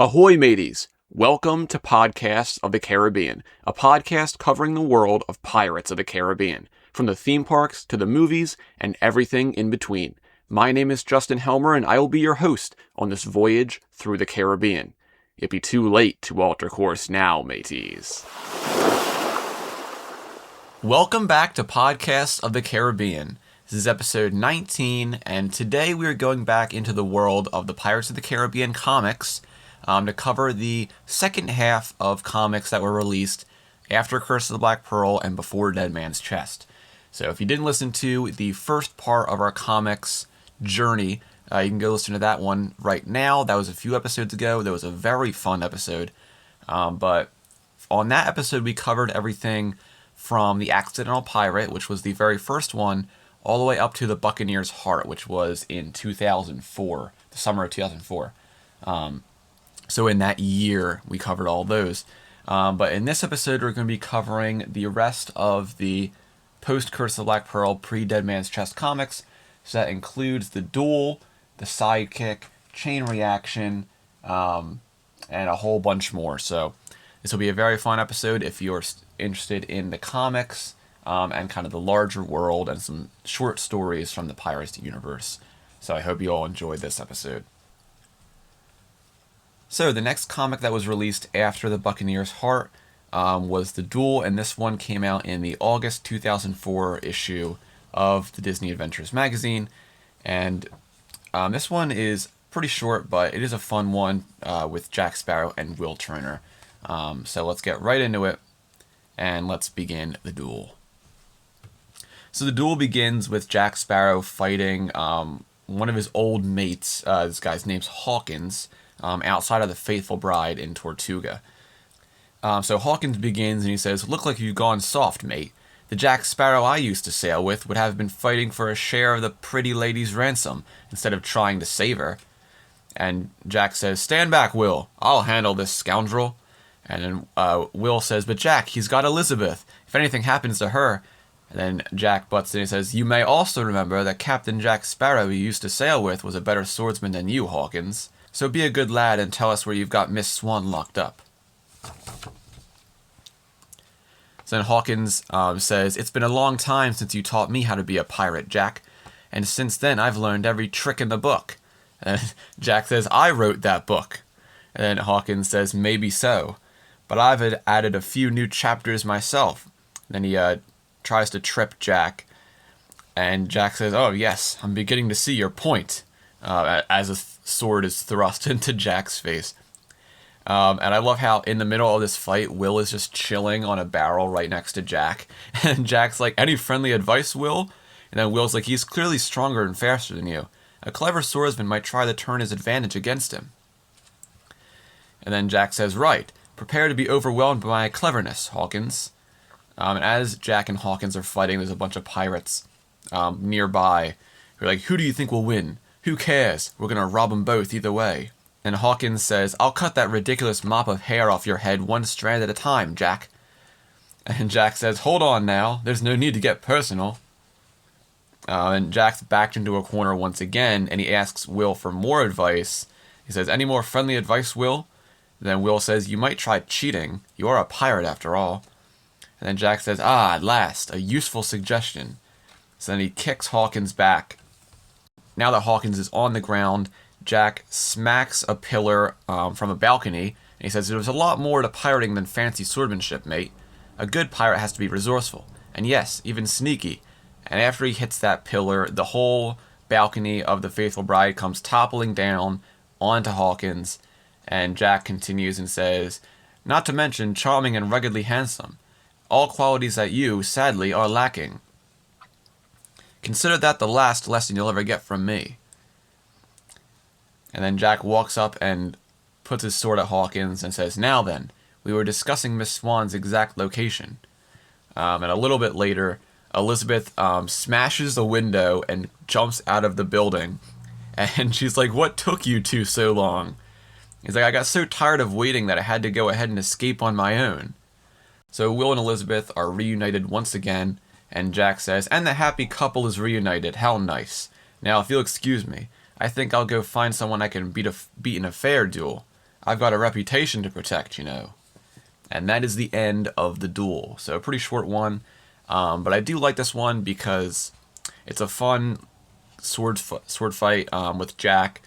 Ahoy, mateys! Welcome to Podcasts of the Caribbean, a podcast covering the world of Pirates of the Caribbean, from the theme parks to the movies and everything in between. My name is Justin Helmer, and I will be your host on this voyage through the Caribbean. It'd be too late to alter course now, mateys. Welcome back to Podcasts of the Caribbean. This is episode 19, and today we are going back into the world of the Pirates of the Caribbean comics to cover the second half of comics that were released after Curse of the Black Pearl and before Dead Man's Chest. So if you didn't listen to the first part of our comics journey, you can go listen to that one right now. That was a few episodes ago. That was a very fun episode. But on that episode, we covered everything from the Accidental Pirate, which was the very first one, all the way up to the Buccaneer's Heart, which was in 2004, the summer of 2004. So in that year, we covered all those. But in this episode, we're going to be covering the rest of the post-Curse of the Black Pearl, pre-Dead Man's Chest comics. So that includes the Duel, the Sidekick, Chain Reaction, and a whole bunch more. So this will be a very fun episode if you're interested in the comics and kind of the larger world and some short stories from the Pirates universe. So I hope you all enjoyed this episode. So the next comic that was released after the Buccaneer's Heart was The Duel, and this one came out in the August 2004 issue of the Disney Adventures magazine. And this one is pretty short, but it is a fun one with Jack Sparrow and Will Turner. So let's get right into it, and let's begin The Duel. So The Duel begins with Jack Sparrow fighting one of his old mates. This guy's name's Hawkins. Outside of the Faithful Bride in Tortuga. So Hawkins begins and he says, "Look like you've gone soft, mate. The Jack Sparrow I used to sail with would have been fighting for a share of the pretty lady's ransom instead of trying to save her." And Jack says, "Stand back, Will. I'll handle this scoundrel." And then Will says, "But Jack, he's got Elizabeth. If anything happens to her..." And then Jack butts in and says, "You may also remember that Captain Jack Sparrow you used to sail with was a better swordsman than you, Hawkins. So be a good lad and tell us where you've got Miss Swan locked up." So then Hawkins says, "It's been a long time since you taught me how to be a pirate, Jack. And since then I've learned every trick in the book." And Jack says, "I wrote that book." And then Hawkins says, "Maybe so. But I've added a few new chapters myself." And then he tries to trip Jack. And Jack says, "Oh yes, I'm beginning to see your point." As a sword is thrust into Jack's face. And I love how in the middle of this fight, Will is just chilling on a barrel right next to Jack. And Jack's like, "Any friendly advice, Will?" And then Will's like, "He's clearly stronger and faster than you. A clever swordsman might try to turn his advantage against him." And then Jack says, "Right. Prepare to be overwhelmed by my cleverness, Hawkins." And as Jack and Hawkins are fighting, there's a bunch of pirates nearby who are like, "Who do you think will win? Who cares? We're gonna rob them both either way." And Hawkins says, "I'll cut that ridiculous mop of hair off your head one strand at a time, Jack." And Jack says, "Hold on now. There's no need to get personal." And Jack's backed into a corner once again, and he asks Will for more advice. He says, "Any more friendly advice, Will?" And then Will says, "You might try cheating. You are a pirate after all." And then Jack says, "Ah, at last, a useful suggestion." So then he kicks Hawkins back. Now that Hawkins is on the ground, Jack smacks a pillar from a balcony, and he says, "There's a lot more to pirating than fancy swordsmanship, mate. A good pirate has to be resourceful, and yes, even sneaky." And after he hits that pillar, the whole balcony of the Faithful Bride comes toppling down onto Hawkins, and Jack continues and says, "Not to mention charming and ruggedly handsome. All qualities that you, sadly, are lacking. Consider that the last lesson you'll ever get from me." And then Jack walks up and puts his sword at Hawkins and says, "Now then, we were discussing Miss Swan's exact location." And a little bit later, Elizabeth smashes the window and jumps out of the building. And she's like, "What took you two so long?" He's like, "I got so tired of waiting that I had to go ahead and escape on my own." So Will and Elizabeth are reunited once again. And Jack says, "And the happy couple is reunited. How nice. Now, if you'll excuse me, I think I'll go find someone I can beat in a fair duel. I've got a reputation to protect, you know. And that is the end of the duel. So a pretty short one, but I do like this one because it's a fun sword fight with Jack.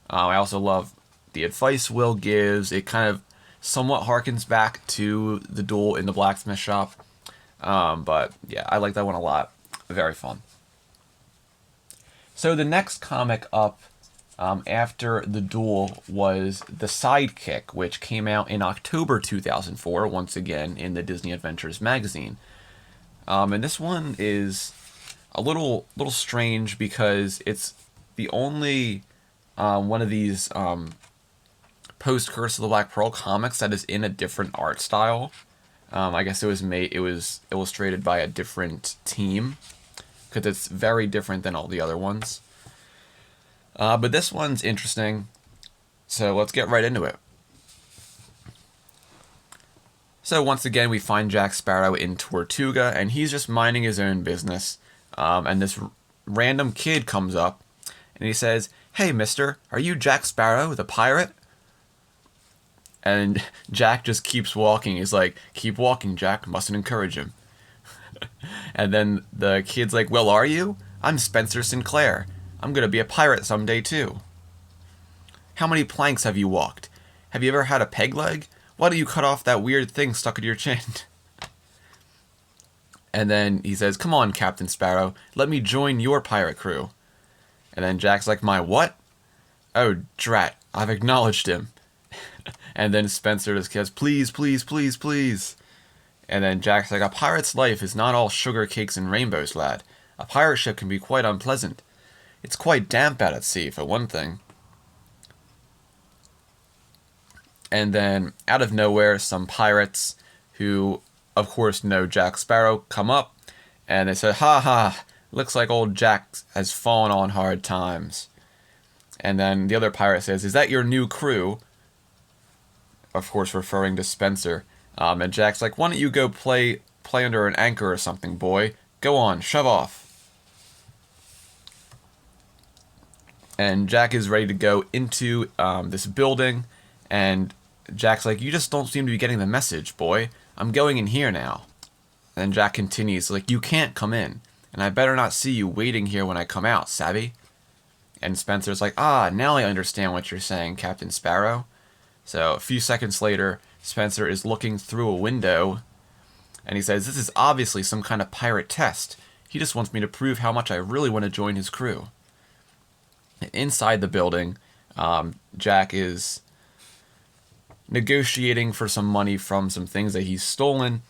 I also love the advice Will gives. It kind of somewhat harkens back to the duel in the blacksmith shop. But yeah, I like that one a lot. Very fun. So the next comic up after the duel was The Sidekick, which came out in October 2004, once again in the Disney Adventures magazine. And this one is a little strange because it's the only one of these post Curse of the Black Pearl comics that is in a different art style. I guess it was illustrated by a different team because it's very different than all the other ones. But this one's interesting, so let's get right into it. So once again, we find Jack Sparrow in Tortuga, and he's just minding his own business. And this random kid comes up, and he says, "Hey, mister, are you Jack Sparrow, the pirate?" And Jack just keeps walking. He's like, "Keep walking, Jack. Mustn't encourage him." And then the kid's like, "Well, are you? I'm Spencer Sinclair. I'm going to be a pirate someday, too." "How many planks have you walked? Have you ever had a peg leg? Why don't you cut off that weird thing stuck in your chin?" And then he says, "Come on, Captain Sparrow. Let me join your pirate crew." And then Jack's like, "My what?" "Oh, drat. I've acknowledged him." And then Spencer just says, "Please, please, please, please." And then Jack's like, "A pirate's life is not all sugar cakes and rainbows, lad. A pirate ship can be quite unpleasant. It's quite damp out at sea, for one thing." And then, out of nowhere, some pirates, who, of course, know Jack Sparrow, come up, and they say, "Ha ha, looks like old Jack has fallen on hard times." And then the other pirate says, "Is that your new crew?" Of course, referring to Spencer. And Jack's like, "Why don't you go play under an anchor or something, boy? Go on, shove off." And Jack is ready to go into this building, and Jack's like, "You just don't seem to be getting the message, boy. I'm going in here now." And Jack continues, like, "You can't come in, and I better not see you waiting here when I come out, savvy?" And Spencer's like, "Ah, now I understand what you're saying, Captain Sparrow." So a few seconds later, Spencer is looking through a window, and he says, "This is obviously some kind of pirate test. He just wants me to prove how much I really want to join his crew." Inside the building, Jack is negotiating for some money from some things that he's stolen,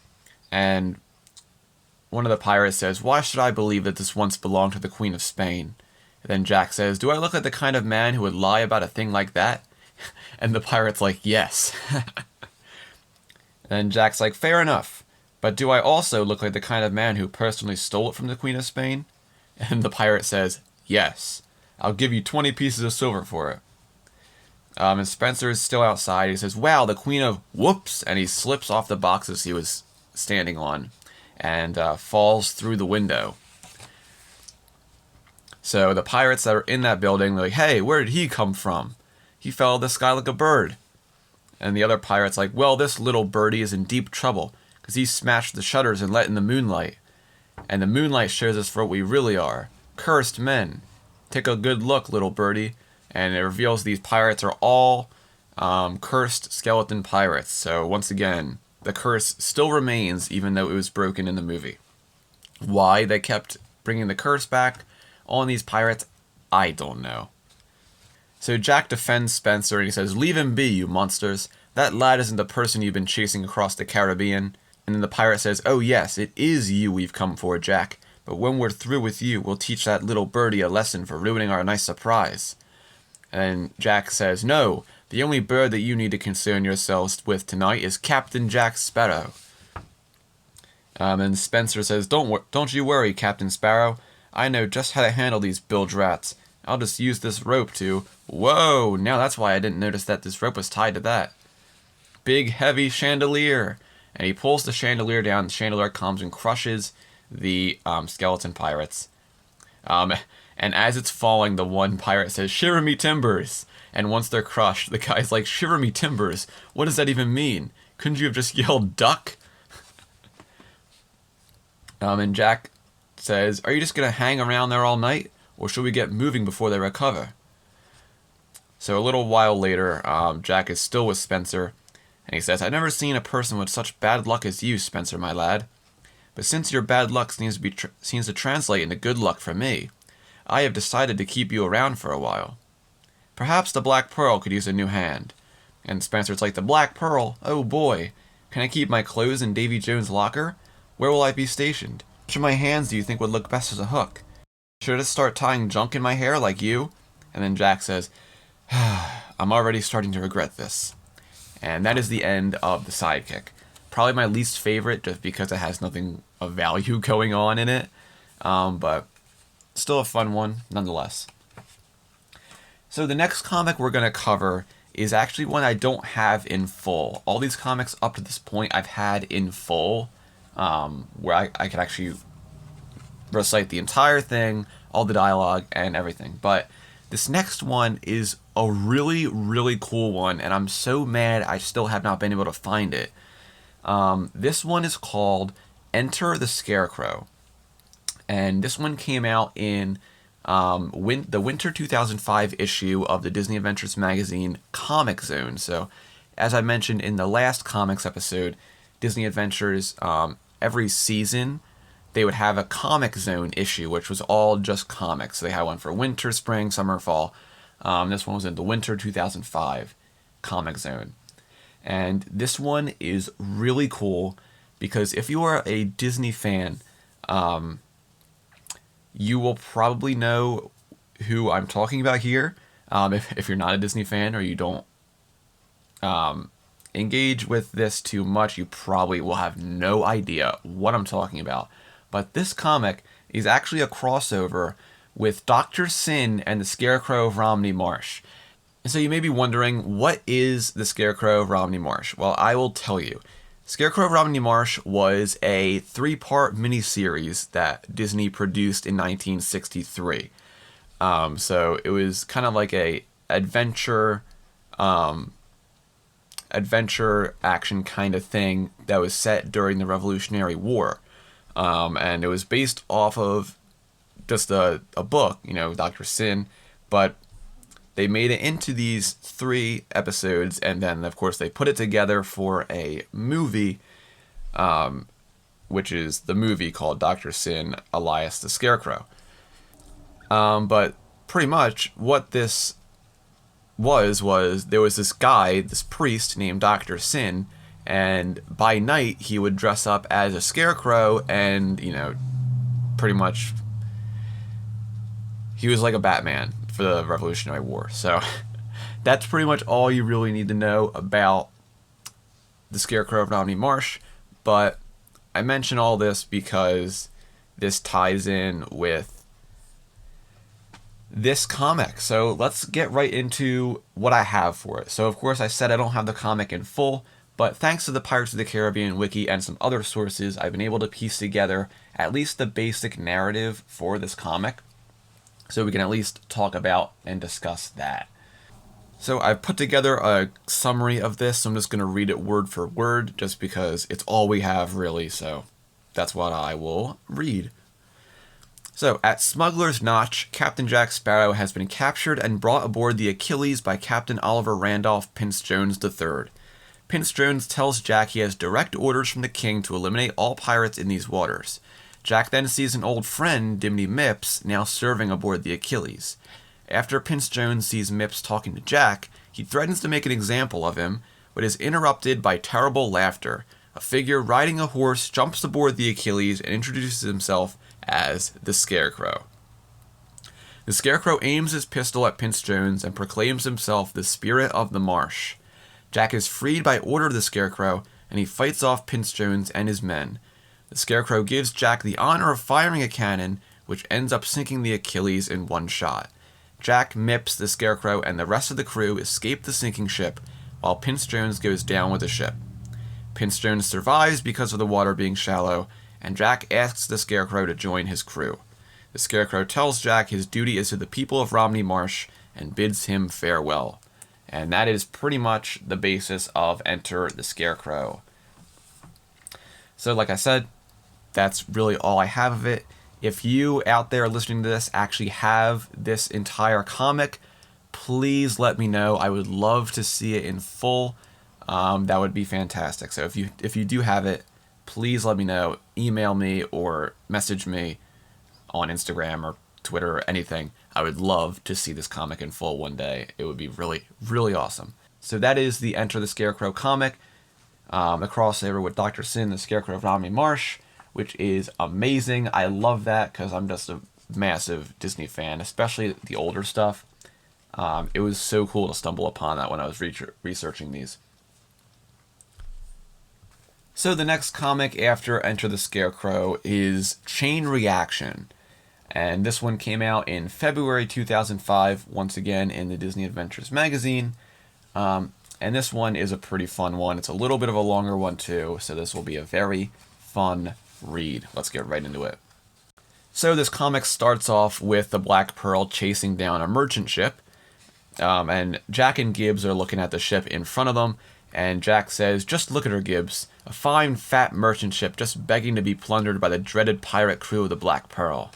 and one of the pirates says, "Why should I believe that this once belonged to the Queen of Spain?" And then Jack says, "Do I look like the kind of man who would lie about a thing like that?" And the pirate's like, "Yes." And Jack's like, "Fair enough, but do I also look like the kind of man who personally stole it from the Queen of Spain?" And the pirate says, "Yes. I'll give you 20 pieces of silver for it." And Spencer is still outside. He says, "Wow, the Queen of Whoops!" And he slips off the boxes he was standing on and falls through the window. So the pirates that are in that building, they're like, "Hey, where did he come from? He fell out of the sky like a bird." And the other pirate's like, "Well, this little birdie is in deep trouble because he smashed the shutters and let in the moonlight. And the moonlight shows us for what we really are. Cursed men. Take a good look, little birdie." And it reveals these pirates are all cursed skeleton pirates. So once again, the curse still remains even though it was broken in the movie. Why they kept bringing the curse back on these pirates, I don't know. So Jack defends Spencer and he says, "Leave him be, you monsters. That lad isn't the person you've been chasing across the Caribbean." And then the pirate says, "Oh yes, it is you we've come for, Jack. But when we're through with you, we'll teach that little birdie a lesson for ruining our nice surprise." And Jack says, "No, the only bird that you need to concern yourselves with tonight is Captain Jack Sparrow." And Spencer says, Don't you worry, Captain Sparrow. I know just how to handle these bilge rats. I'll just use this rope to..." Whoa, now that's why I didn't notice that this rope was tied to that. Big, heavy chandelier. And he pulls the chandelier down, the chandelier comes and crushes the skeleton pirates. And as it's falling, the one pirate says, "Shiver me timbers!" And once they're crushed, the guy's like, "Shiver me timbers? What does that even mean? Couldn't you have just yelled duck?" And Jack says, "Are you just going to hang around there all night? Or should we get moving before they recover?" So a little while later, Jack is still with Spencer, and he says, "I've never seen a person with such bad luck as you, Spencer, my lad. But since your bad luck seems to translate into good luck for me, I have decided to keep you around for a while. Perhaps the Black Pearl could use a new hand." And Spencer's like, "The Black Pearl? Oh boy. Can I keep my clothes in Davy Jones' locker? Where will I be stationed? Which of my hands do you think would look best as a hook? Should I just start tying junk in my hair like you?" And then Jack says, "I'm already starting to regret this." And that is the end of the Sidekick. Probably my least favorite just because it has nothing of value going on in it. But still a fun one nonetheless. So the next comic we're going to cover is actually one I don't have in full. All these comics up to this point I've had in full, where I could actually recite the entire thing, all the dialogue, and everything. But this next one is a really, really cool one, and I'm so mad I still have not been able to find it. This one is called Enter the Scarecrow. And this one came out in the winter 2005 issue of the Disney Adventures magazine Comic Zone. So, as I mentioned in the last comics episode, Disney Adventures, every season, they would have a Comic Zone issue, which was all just comics. They had one for winter, spring, summer, fall. This one was in the winter 2005 Comic Zone. And this one is really cool because if you are a Disney fan, you will probably know who I'm talking about here. If you're not a Disney fan or you don't engage with this too much, you probably will have no idea what I'm talking about. But this comic is actually a crossover with Dr. Sin and the Scarecrow of Romney Marsh. And so you may be wondering, what is the Scarecrow of Romney Marsh? Well, I will tell you. Scarecrow of Romney Marsh was a 3-part miniseries that Disney produced in 1963. So it was kind of like a adventure action kind of thing that was set during the Revolutionary War. And it was based off of just a book, Dr. Sin, but they made it into these 3 episodes, and then, of course, they put it together for a movie, which is the movie called Dr. Sin, Elias the Scarecrow. But pretty much what this was there was this guy, this priest named Dr. Sin, and by night he would dress up as a scarecrow and, pretty much he was like a Batman for the Revolutionary War. So that's pretty much all you really need to know about the Scarecrow of Romney Marsh. But I mention all this because this ties in with this comic. So let's get right into what I have for it. So of course I said I don't have the comic in full, but thanks to the Pirates of the Caribbean wiki and some other sources, I've been able to piece together at least the basic narrative for this comic, so we can at least talk about and discuss that. So I've put together a summary of this, so I'm just going to read it word for word, just because it's all we have, really, so that's what I will read. So, at Smuggler's Notch, Captain Jack Sparrow has been captured and brought aboard the Achilles by Captain Oliver Randolph Pince Jones III. Pince Jones tells Jack he has direct orders from the king to eliminate all pirates in these waters. Jack then sees an old friend, Dimity Mipps, now serving aboard the Achilles. After Pince Jones sees Mipps talking to Jack, he threatens to make an example of him, but is interrupted by terrible laughter. A figure riding a horse jumps aboard the Achilles and introduces himself as the Scarecrow. The Scarecrow aims his pistol at Pince Jones and proclaims himself the Spirit of the Marsh. Jack is freed by order of the Scarecrow, and he fights off Pince Jones and his men. The Scarecrow gives Jack the honor of firing a cannon, which ends up sinking the Achilles in one shot. Jack, Mipps, the Scarecrow, and the rest of the crew escape the sinking ship, while Pince Jones goes down with the ship. Pince Jones survives because of the water being shallow, and Jack asks the Scarecrow to join his crew. The Scarecrow tells Jack his duty is to the people of Romney Marsh and bids him farewell. And that is pretty much the basis of Enter the Scarecrow. So like I said, that's really all I have of it. If you out there listening to this actually have this entire comic, please let me know. I would love to see it in full. That would be fantastic. So if you do have it, please let me know. Email me or message me on Instagram or Twitter or anything. I would love to see this comic in full one day. It would be really, really awesome. So that is the Enter the Scarecrow comic. The crossover with Dr. Sin, the Scarecrow of Romney Marsh, which is amazing. I love that because I'm just a massive Disney fan, especially the older stuff. It was so cool to stumble upon that when I was researching these. So the next comic after Enter the Scarecrow is Chain Reaction. And this one came out in February 2005, once again in the Disney Adventures magazine. And this one is a pretty fun one. It's a little bit of a longer one too, so this will be a very fun read. Let's get right into it. So this comic starts off with the Black Pearl chasing down a merchant ship. And Jack and Gibbs are looking at the ship in front of them. And Jack says, "Just look at her, Gibbs. A fine, fat merchant ship just begging to be plundered by the dreaded pirate crew of the Black Pearl."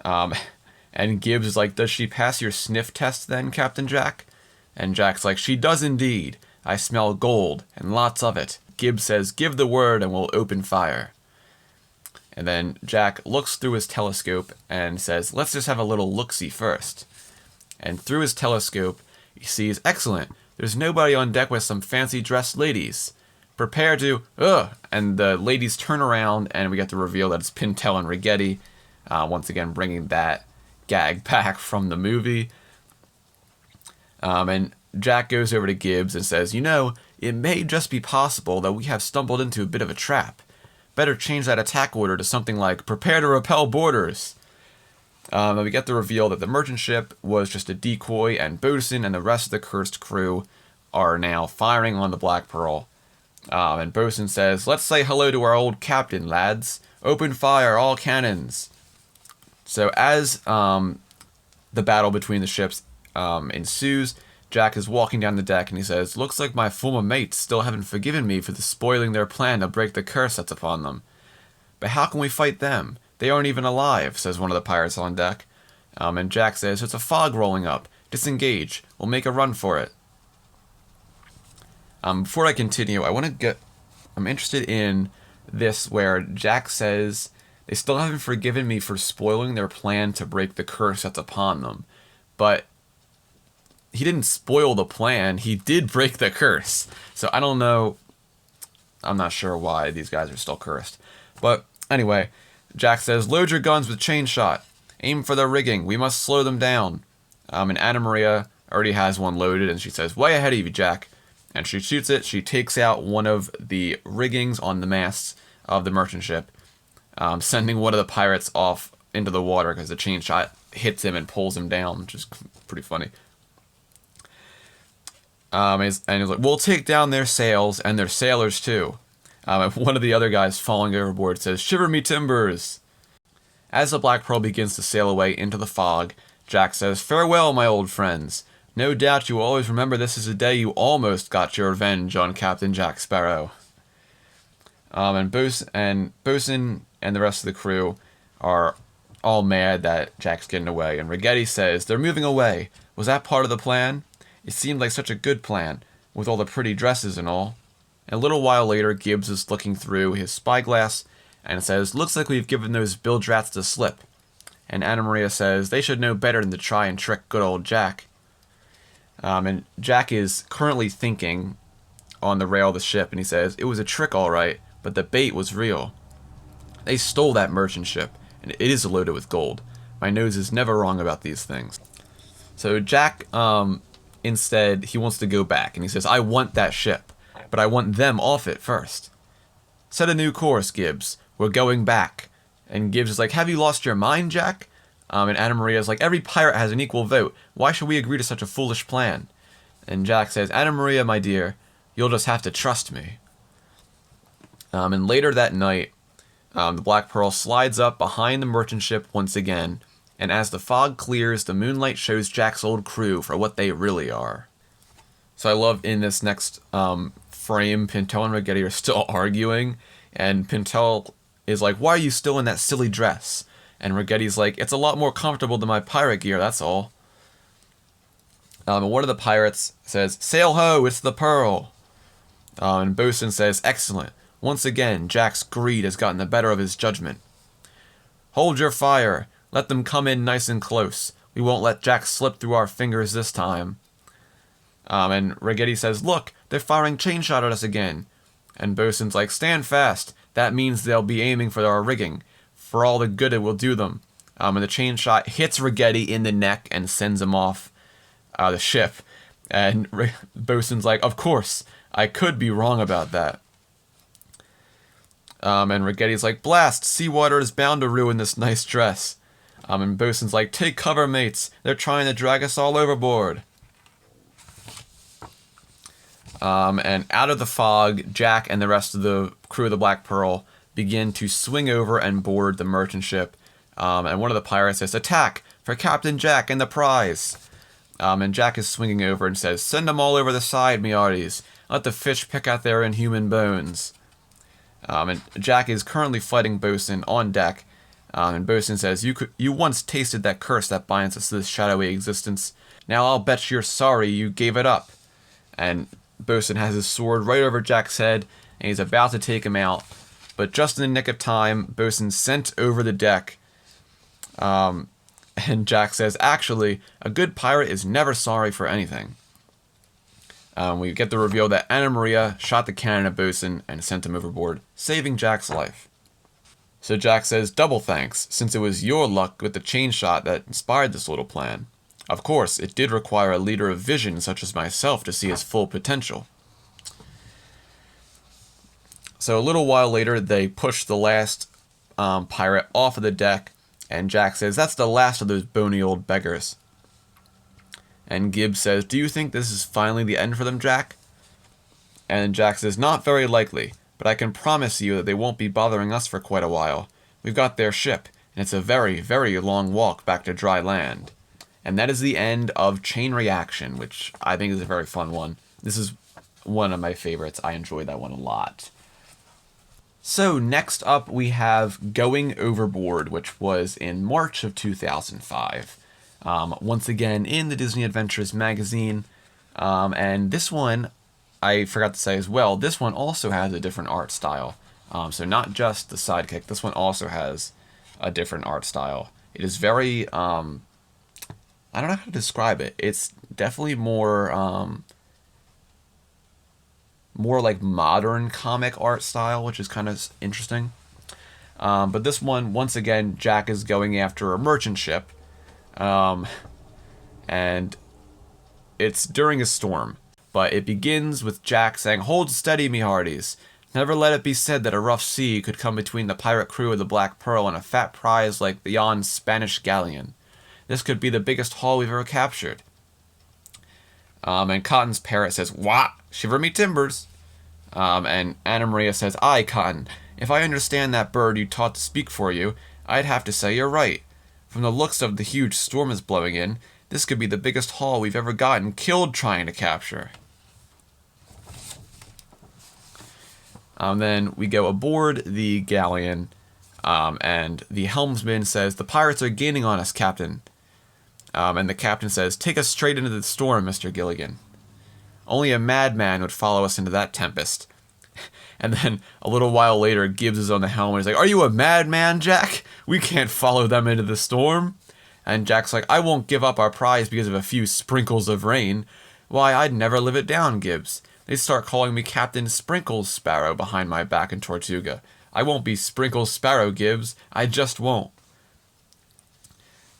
And Gibbs is like, "Does she pass your sniff test then, Captain Jack?" And Jack's like, "She does indeed. I smell gold, and lots of it." Gibbs says, "Give the word and we'll open fire." And then Jack looks through his telescope and says, "Let's just have a little look-see first." And through his telescope, he sees, "Excellent. There's nobody on deck with some fancy-dressed ladies. Prepare to, And the ladies turn around, and we get to reveal that it's Pintel and Rigetti, once again bringing that gag back from the movie. And Jack goes over to Gibbs and says, "It may just be possible that we have stumbled into a bit of a trap. Better change that attack order to something like, prepare to repel boarders." And we get the reveal that the merchant ship was just a decoy, and Bosun and the rest of the cursed crew are now firing on the Black Pearl. And Bosun says, "Let's say hello to our old captain, lads. Open fire, all cannons." So as the battle between the ships ensues, Jack is walking down the deck and he says, "Looks like my former mates still haven't forgiven me for spoiling their plan to break the curse that's upon them. But how can we fight them? They aren't even alive," says one of the pirates on deck. And Jack says, "It's a fog rolling up. Disengage. We'll make a run for it." Before I continue, I'm interested in this where Jack says, "They still haven't forgiven me for spoiling their plan to break the curse that's upon them." But he didn't spoil the plan. He did break the curse. So I don't know. I'm not sure why these guys are still cursed. But anyway, Jack says, "Load your guns with chain shot. Aim for the rigging. We must slow them down." And Anna Maria already has one loaded, and she says, "Way ahead of you, Jack." And she shoots it. She takes out one of the riggings on the masts of the merchant ship, sending one of the pirates off into the water because the chain shot hits him and pulls him down, which is pretty funny. And he's like, "We'll take down their sails and their sailors too." And one of the other guys falling overboard says, "Shiver me timbers." As the Black Pearl begins to sail away into the fog, Jack says, "Farewell, my old friends. No doubt you will always remember this is the day you almost got your revenge on Captain Jack Sparrow." And Bosun and the rest of the crew are all mad that Jack's getting away. And Rigetti says, "They're moving away. Was that part of the plan? It seemed like such a good plan, with all the pretty dresses and all." And a little while later, Gibbs is looking through his spyglass and says, "Looks like we've given those bilge rats the slip." And Anna Maria says, "They should know better than to try and trick good old Jack." And Jack is currently thinking on the rail of the ship, and he says, "It was a trick all right, but the bait was real. They stole that merchant ship, and it is loaded with gold. My nose is never wrong about these things." So Jack, instead, he wants to go back, and he says, "I want that ship, but I want them off it first. Set a new course, Gibbs. We're going back." And Gibbs is like, "Have you lost your mind, Jack?" And Anna Maria is like, "Every pirate has an equal vote. Why should we agree to such a foolish plan?" And Jack says, "Anna Maria, my dear, you'll just have to trust me." And later that night, The Black Pearl slides up behind the merchant ship once again, and as the fog clears, the moonlight shows Jack's old crew for what they really are. So I love in this next frame, Pintel and Ragetti are still arguing, and Pintel is like, "Why are you still in that silly dress?" And Ragetti's like, "It's a lot more comfortable than my pirate gear, that's all." And one of the pirates says, "Sail ho, it's the Pearl." And Bosun says, "Excellent. Once again, Jack's greed has gotten the better of his judgment. Hold your fire. Let them come in nice and close. We won't let Jack slip through our fingers this time." And Ragetti says, "Look, they're firing chain shot at us again." And Bosun's like, "Stand fast. That means they'll be aiming for our rigging, for all the good it will do them." And the chain shot hits Ragetti in the neck and sends him off the ship. And Bosun's like, "Of course, I could be wrong about that." And Ragetti's like, "Blast, seawater is bound to ruin this nice dress." And Bosun's like, "Take cover, mates. They're trying to drag us all overboard." And out of the fog, Jack and the rest of the crew of the Black Pearl begin to swing over and board the merchant ship. And one of the pirates says, "Attack for Captain Jack and the prize." And Jack is swinging over and says, "Send them all over the side, me hearties. Let the fish pick out their inhuman bones." And Jack is currently fighting Bosun on deck. And Bosun says, You once tasted that curse that binds us to this shadowy existence. Now I'll bet you're sorry you gave it up." And Bosun has his sword right over Jack's head, and he's about to take him out. But just in the nick of time, Bosun's sent over the deck. And Jack says, "Actually, a good pirate is never sorry for anything." We get the reveal that Anna Maria shot the cannon at Bosun and sent him overboard, saving Jack's life. So Jack says, "Double thanks, since it was your luck with the chain shot that inspired this little plan. Of course, it did require a leader of vision such as myself to see his full potential." So a little while later, they push the last pirate off of the deck, and Jack says, "That's the last of those bony old beggars." And Gibbs says, "Do you think this is finally the end for them, Jack?" And Jack says, "Not very likely, but I can promise you that they won't be bothering us for quite a while. We've got their ship, and it's a very, very long walk back to dry land." And that is the end of Chain Reaction, which I think is a very fun one. This is one of my favorites. I enjoy that one a lot. So next up we have Going Overboard, which was in March of 2005. Once again in the Disney Adventures magazine. And this one, I forgot to say as well, this one also has a different art style. So not just the Sidekick, this one also has a different art style. It is very, I don't know how to describe it. It's definitely more like modern comic art style, which is kind of interesting. But this one, once again, Jack is going after a merchant ship. And it's during a storm, but it begins with Jack saying, "Hold steady, me hearties. Never let it be said that a rough sea could come between the pirate crew of the Black Pearl and a fat prize like yon Spanish galleon. This could be the biggest haul we've ever captured." And Cotton's parrot says, "What? Shiver me timbers." And Anna Maria says, "Aye, Cotton, if I understand that bird you taught to speak for you, I'd have to say you're right. From the looks of the huge storm is blowing in, this could be the biggest haul we've ever gotten killed trying to capture." Then we go aboard the galleon, and the helmsman says, "The pirates are gaining on us, Captain." And the captain says, "Take us straight into the storm, Mr. Gilligan. Only a madman would follow us into that tempest." And then a little while later, Gibbs is on the helm and he's like, "Are you a madman, Jack? We can't follow them into the storm." And Jack's like, "I won't give up our prize because of a few sprinkles of rain. Why, I'd never live it down, Gibbs. They'd start calling me Captain Sprinkles Sparrow behind my back in Tortuga. I won't be Sprinkles Sparrow, Gibbs. I just won't."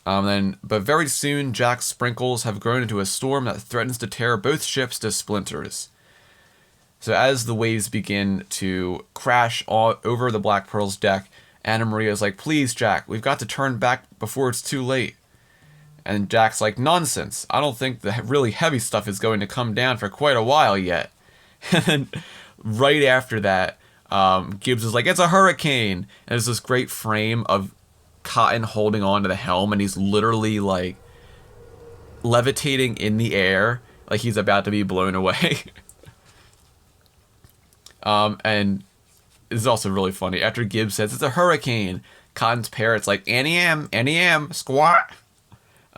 But very soon, Jack's sprinkles have grown into a storm that threatens to tear both ships to splinters. So as the waves begin to crash all over the Black Pearl's deck, Anna Maria is like, "Please, Jack, we've got to turn back before it's too late." And Jack's like, "Nonsense. I don't think the really heavy stuff is going to come down for quite a while yet." And then right after that, Gibbs is like, it's a hurricane. And there's this great frame of Cotton holding on to the helm, and he's literally like levitating in the air, like he's about to be blown away. And this is also really funny. After Gibbs says it's a hurricane, Cotton's parrot's like, Annie M, squat.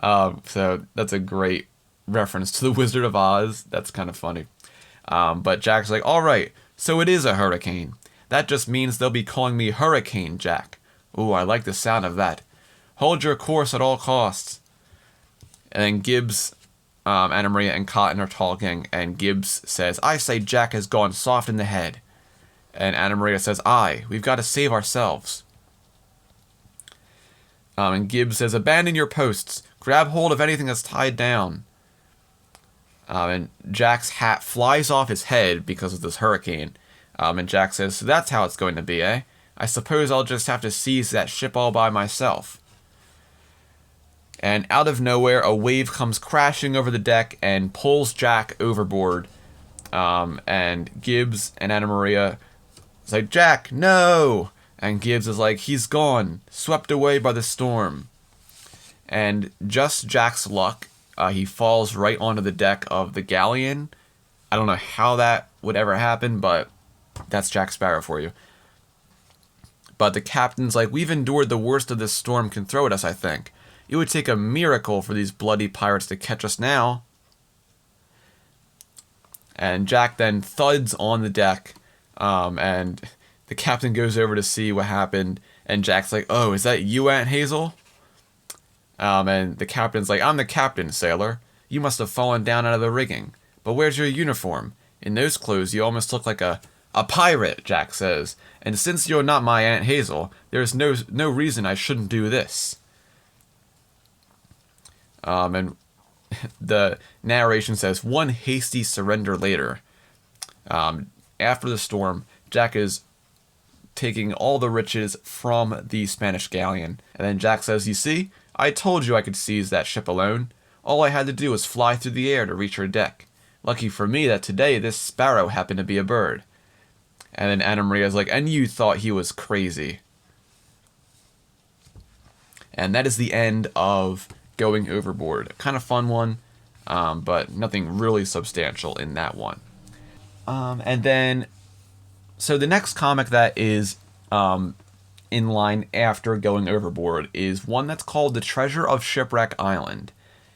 So that's a great reference to the Wizard of Oz. That's kind of funny. But Jack's like, all right, so it is a hurricane. That just means they'll be calling me Hurricane Jack. Ooh, I like the sound of that. Hold your course at all costs. And then Gibbs, Anna Maria, and Cotton are talking, and Gibbs says, I say Jack has gone soft in the head. And Anna Maria says, we've got to save ourselves. And Gibbs says, abandon your posts. Grab hold of anything that's tied down. And Jack's hat flies off his head because of this hurricane. And Jack says, so that's how it's going to be, eh? I suppose I'll just have to seize that ship all by myself. And out of nowhere, a wave comes crashing over the deck and pulls Jack overboard. And Gibbs and Anna Maria is like, Jack, no! And Gibbs is like, he's gone, swept away by the storm. And just Jack's luck, he falls right onto the deck of the galleon. I don't know how that would ever happen, but that's Jack Sparrow for you. But the captain's like, we've endured the worst of this storm can throw at us, I think. It would take a miracle for these bloody pirates to catch us now. And Jack then thuds on the deck, and the captain goes over to see what happened, and Jack's like, oh, is that you, Aunt Hazel? And the captain's like, I'm the captain, sailor. You must have fallen down out of the rigging. But where's your uniform? In those clothes, you almost look like a pirate, Jack says. And since you're not my Aunt Hazel, there's no reason I shouldn't do this. And the narration says, one hasty surrender later. After the storm, Jack is taking all the riches from the Spanish galleon. And then Jack says, you see, I told you I could seize that ship alone. All I had to do was fly through the air to reach her deck. Lucky for me that today this sparrow happened to be a bird. And then Anna Maria's like, and you thought he was crazy. And that is the end of Going Overboard. Kind of fun one, but nothing really substantial in that one. And then, so the next comic that is in line after Going Overboard is one that's called The Treasure of Shipwreck Island.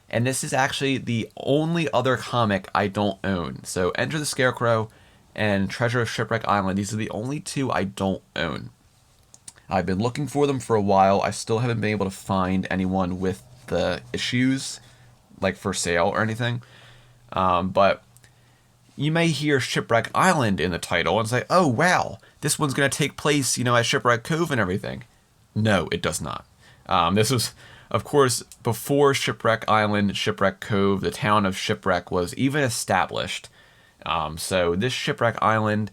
And this is actually the only other comic I don't own. So Enter the Scarecrow and Treasure of Shipwreck Island, these are the only two I don't own. I've been looking for them for a while. I still haven't been able to find anyone with the issues, like for sale or anything. But you may hear Shipwreck Island in the title and say, oh wow, this one's going to take place, at Shipwreck Cove and everything. No, it does not. This was, of course, before Shipwreck Island, Shipwreck Cove, the town of Shipwreck was even established. So this Shipwreck Island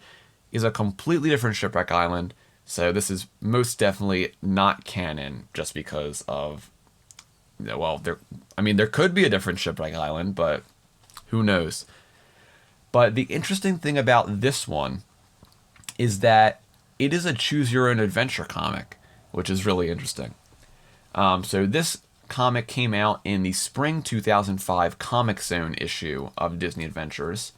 is a completely different Shipwreck Island. So this is most definitely not canon just because of, well, there could be a different Shipwreck Island, but who knows. But the interesting thing about this one is that it is a choose-your-own-adventure comic, which is really interesting. So this comic came out in the spring 2005 Comic Zone issue of Disney Adventures.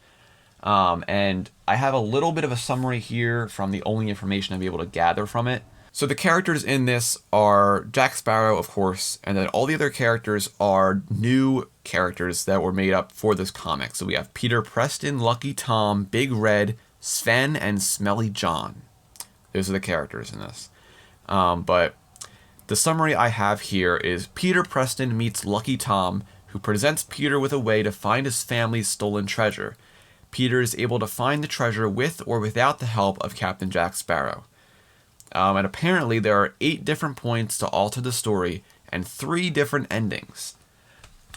And I have a little bit of a summary here from the only information I'll be able to gather from it. So the characters in this are Jack Sparrow, of course, and then all the other characters are new characters that were made up for this comic. So we have Peter Preston, Lucky Tom, Big Red, Sven, and Smelly John. Those are the characters in this. But the summary I have here is Peter Preston meets Lucky Tom, who presents Peter with a way to find his family's stolen treasure. Peter is able to find the treasure with or without the help of Captain Jack Sparrow. And apparently there are 8 different points to alter the story and 3 different endings.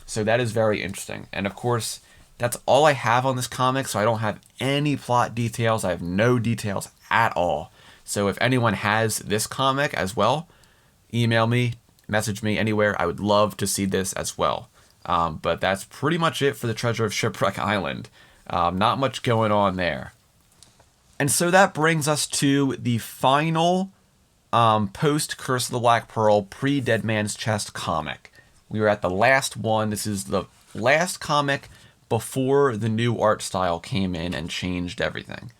So that is very interesting. And of course, that's all I have on this comic, so I don't have any plot details. I have no details at all. So if anyone has this comic as well, email me, message me anywhere. I would love to see this as well. But that's pretty much it for the Treasure of Shipwreck Island. Not much going on there. And so that brings us to the final post Curse of the Black Pearl pre-Dead Man's Chest comic. We are at the last one. This is the last comic before the new art style came in and changed everything.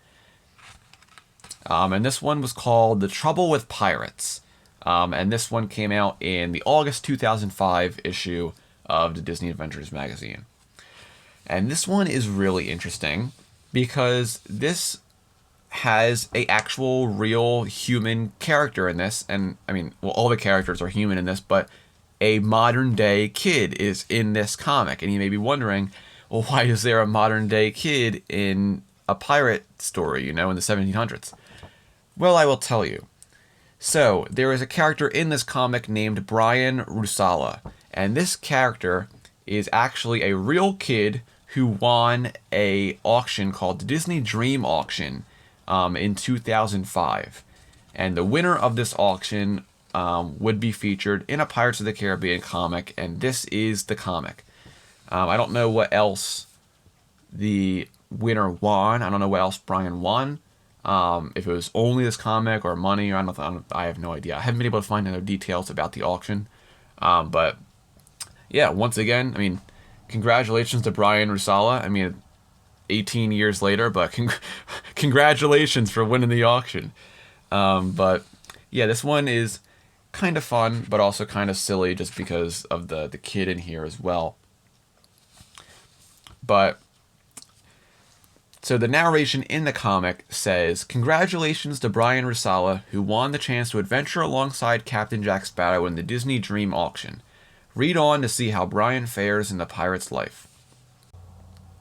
And this one was called The Trouble with Pirates. And this one came out in the August 2005 issue of the Disney Adventures magazine. And this one is really interesting because this has a actual real human character in this. And I mean, well, all the characters are human in this, but a modern day kid is in this comic. And you may be wondering, well, why is there a modern day kid in a pirate story, in the 1700s? Well, I will tell you. So, there is a character in this comic named Brian Rusala, and this character is actually a real kid who won a auction called the Disney Dream Auction in 2005. And the winner of this auction would be featured in a Pirates of the Caribbean comic, and this is the comic. I don't know what else the winner won. I don't know what else Brian won. If it was only this comic or money, or I have no idea. I haven't been able to find any details about the auction. But yeah, once again, I mean, congratulations to Brian Rusala. I mean, 18 years later, but congratulations for winning the auction. But yeah, this one is kind of fun, but also kind of silly just because of the kid in here as well. But so the narration in the comic says, "Congratulations to Brian Rusala, who won the chance to adventure alongside Captain Jack Sparrow in the Disney Dream Auction. Read on to see how Brian fares in the pirate's life."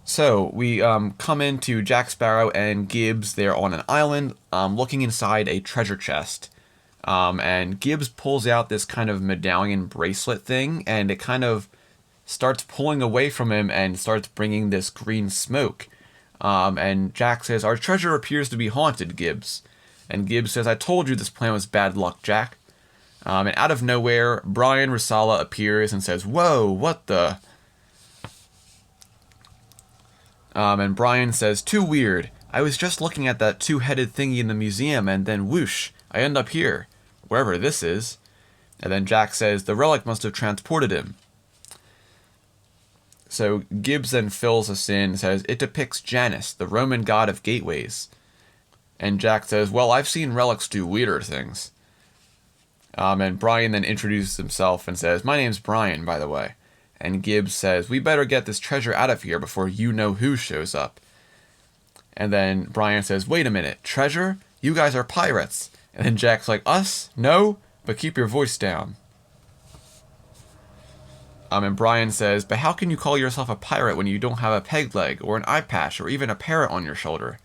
So we come into Jack Sparrow and Gibbs. They're on an island looking inside a treasure chest. And Gibbs pulls out this kind of medallion bracelet thing, and it kind of starts pulling away from him and starts bringing this green smoke. And Jack says, "Our treasure appears to be haunted, Gibbs." And Gibbs says, "I told you this plan was bad luck, Jack." And out of nowhere, Brian Rusala appears and says, "Whoa, what the?" And Brian says, "Too weird. I was just looking at that two-headed thingy in the museum, and then whoosh, I end up here, wherever this is." And then Jack says, "The relic must have transported him." So Gibbs then fills us in and says, "It depicts Janus, the Roman god of gateways." And Jack says, "Well, I've seen relics do weirder things." And Brian then introduces himself and says, "My name's Brian, by the way." And Gibbs says, "We better get this treasure out of here before you-know-who shows up." And then Brian says, "Wait a minute, treasure? You guys are pirates." And then Jack's like, "Us? No? But keep your voice down." And Brian says, "But how can you call yourself a pirate when you don't have a peg leg, or an eye patch, or even a parrot on your shoulder?"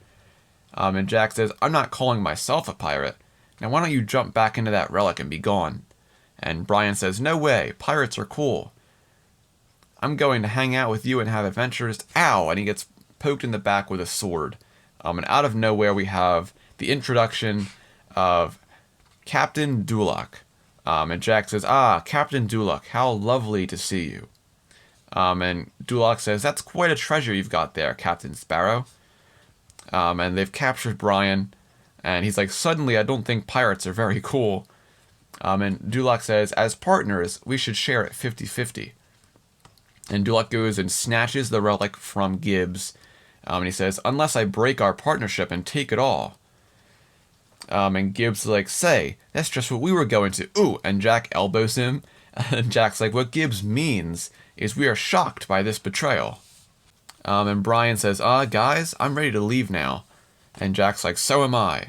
And Jack says, "I'm not calling myself a pirate. Now why don't you jump back into that relic and be gone?" And Brian says, "No way, pirates are cool. I'm going to hang out with you and have adventures." Ow! And he gets poked in the back with a sword. And out of nowhere we have the introduction of Captain Dueling. And Jack says, "Ah, Captain Dueling, how lovely to see you." And Dueling says, "That's quite a treasure you've got there, Captain Sparrow." And they've captured Brian. And he's like, "Suddenly I don't think pirates are very cool." And Dueling says, "As partners, we should share it 50-50. And Dueling goes and snatches the relic from Gibbs. And he says, "Unless I break our partnership and take it all." And Gibbs is like, "Say, that's just what we were going to." Ooh, and Jack elbows him. And Jack's like, "What Gibbs means is we are shocked by this betrayal." And Brian says, "Guys, I'm ready to leave now." And Jack's like, "So am I."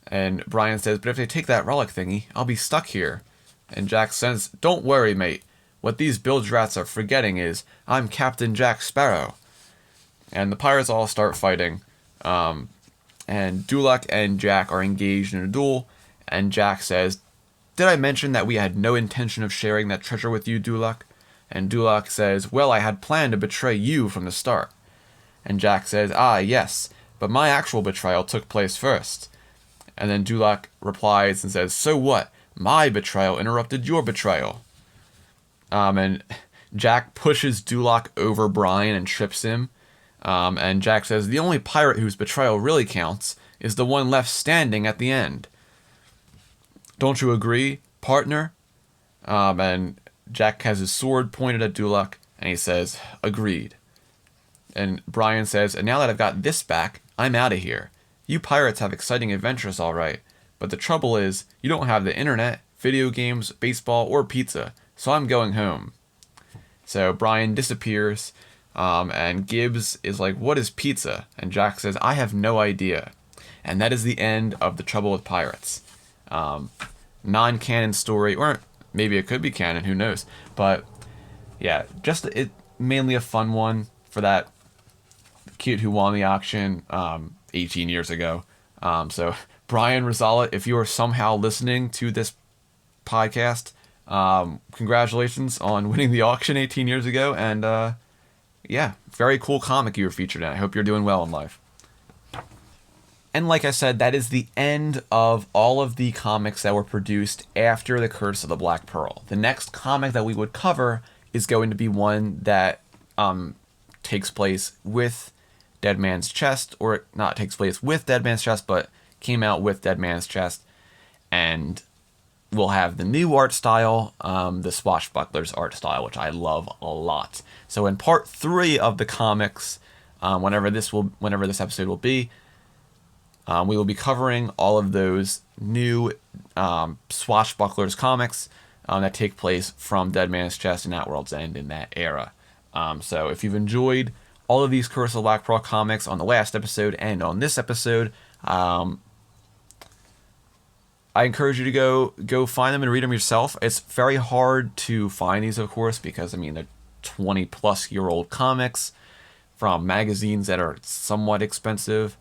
And Brian says, "But if they take that relic thingy, I'll be stuck here." And Jack says, "Don't worry, mate. What these bilge rats are forgetting is I'm Captain Jack Sparrow." And the pirates all start fighting. And Dueling and Jack are engaged in a duel. And Jack says, "Did I mention that we had no intention of sharing that treasure with you, Dueling?" And Dueling says, "Well, I had planned to betray you from the start." And Jack says, "Yes, but my actual betrayal took place first." And then Dueling replies and says, "So what? My betrayal interrupted your betrayal." And Jack pushes Dueling over Brian and trips him. And Jack says, the only pirate whose betrayal really counts is the one left standing at the end. Don't you agree, partner? And Jack has his sword pointed at Dueling, and he says, agreed. And Brian says, and now that I've got this back, I'm out of here. You pirates have exciting adventures, all right. But the trouble is, you don't have the internet, video games, baseball, or pizza. So I'm going home. So Brian disappears, and Gibbs is like, what is pizza? And Jack says, I have no idea. And that is the end of The Trouble with Pirates. Non-canon story, or maybe it could be canon, who knows. But yeah, just mainly a fun one for that kid who won the auction 18 years ago. So Brian Rosala, if you are somehow listening to this podcast, congratulations on winning the auction 18 years ago. And yeah, very cool comic you were featured in. I hope you're doing well in life. And like I said, that is the end of all of the comics that were produced after The Curse of the Black Pearl. The next comic that we would cover is going to be one that takes place with Dead Man's Chest, or not takes place with Dead Man's Chest, but came out with Dead Man's Chest. And we'll have the new art style, the Swashbuckler's art style, which I love a lot. So in part 3 of the comics, whenever this episode will be, we will be covering all of those new Swashbucklers comics that take place from Dead Man's Chest and At World's End in that era. So if you've enjoyed all of these Curse of the Black Pearl comics on the last episode and on this episode, I encourage you to go find them and read them yourself. It's very hard to find these, of course, because, I mean, they're 20-plus-year-old comics from magazines that are somewhat expensive.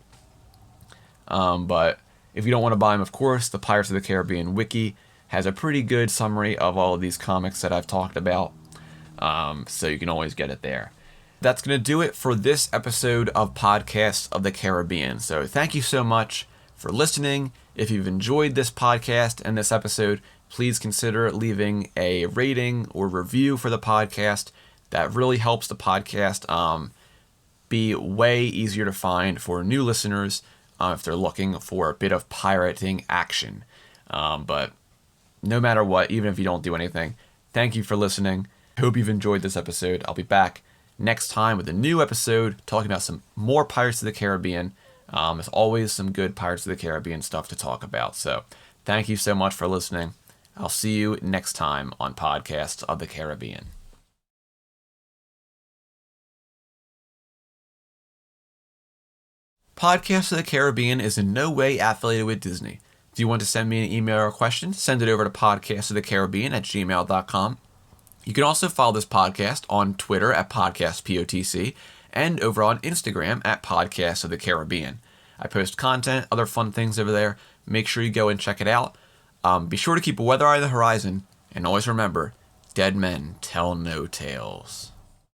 But if you don't want to buy them, of course, the Pirates of the Caribbean Wiki has a pretty good summary of all of these comics that I've talked about. So you can always get it there. That's going to do it for this episode of Podcasts of the Caribbean. So thank you so much for listening. If you've enjoyed this podcast and this episode, please consider leaving a rating or review for the podcast. That really helps the podcast be way easier to find for new listeners if they're looking for a bit of pirating action. But no matter what, even if you don't do anything, thank you for listening. Hope you've enjoyed this episode. I'll be back next time with a new episode talking about some more Pirates of the Caribbean. There's always some good Pirates of the Caribbean stuff to talk about. So thank you so much for listening. I'll see you next time on Podcasts of the Caribbean. Podcasts of the Caribbean is in no way affiliated with Disney. If you want to send me an email or a question, send it over to podcastofthecaribbean@gmail.com. You can also follow this podcast on Twitter at podcastpotc and over on Instagram at Podcasts of the Caribbean. I post content, other fun things over there. Make sure you go and check it out. Be sure to keep a weather eye on the horizon, and always remember, dead men tell no tales.